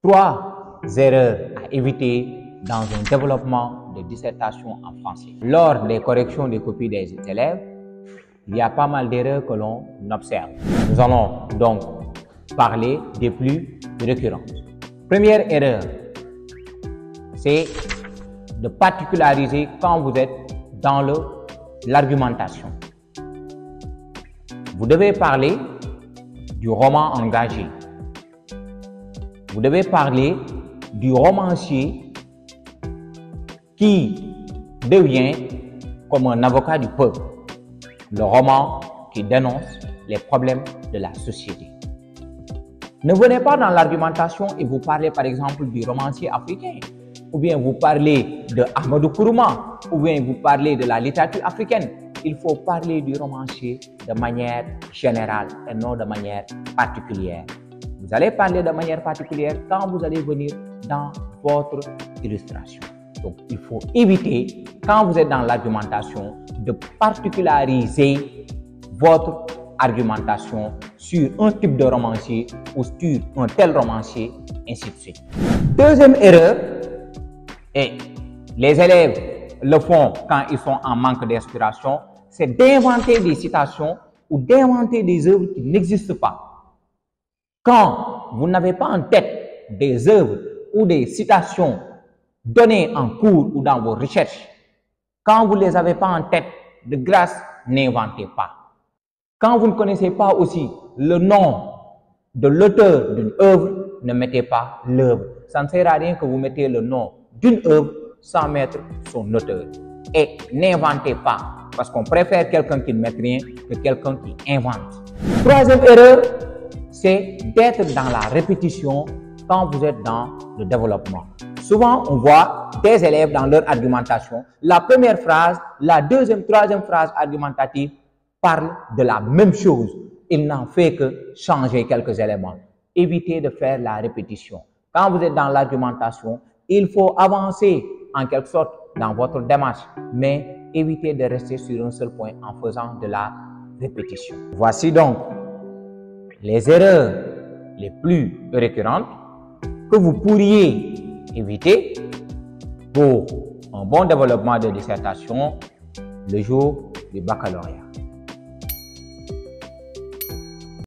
3 erreurs à éviter dans un développement de dissertation en français. Lors des corrections des copies des élèves, il y a pas mal d'erreurs que l'on observe. Nous allons donc parler des plus récurrentes. Première erreur, c'est de particulariser quand vous êtes dans l'argumentation. Vous devez parler du roman engagé. Vous devez parler du romancier qui devient comme un avocat du peuple, le roman qui dénonce les problèmes de la société. Ne venez pas dans l'argumentation et vous parlez par exemple du romancier africain, ou bien vous parlez de Ahmadou Kourouma, ou bien vous parlez de la littérature africaine. Il faut parler du romancier de manière générale et non de manière particulière. Vous allez parler de manière particulière quand vous allez venir dans votre illustration. Donc, il faut éviter, quand vous êtes dans l'argumentation, de particulariser votre argumentation sur un type de romancier ou sur un tel romancier, ainsi de suite. Deuxième erreur, et les élèves le font quand ils sont en manque d'inspiration, c'est d'inventer des citations ou d'inventer des œuvres qui n'existent pas. Quand vous n'avez pas en tête des œuvres ou des citations données en cours ou dans vos recherches, quand vous ne les avez pas en tête, de grâce, n'inventez pas. Quand vous ne connaissez pas aussi le nom de l'auteur d'une œuvre, ne mettez pas l'œuvre. Ça ne sert à rien que vous mettez le nom d'une œuvre sans mettre son auteur. Et n'inventez pas, parce qu'on préfère quelqu'un qui ne met rien que quelqu'un qui invente. Troisième erreur, c'est d'être dans la répétition quand vous êtes dans le développement. Souvent, on voit des élèves dans leur argumentation, la première phrase, la deuxième, troisième phrase argumentative parlent de la même chose. Il n'en fait que changer quelques éléments. Évitez de faire la répétition. Quand vous êtes dans l'argumentation, il faut avancer en quelque sorte dans votre démarche, mais évitez de rester sur un seul point en faisant de la répétition. Voici donc les erreurs les plus récurrentes que vous pourriez éviter pour un bon développement de dissertation le jour du baccalauréat.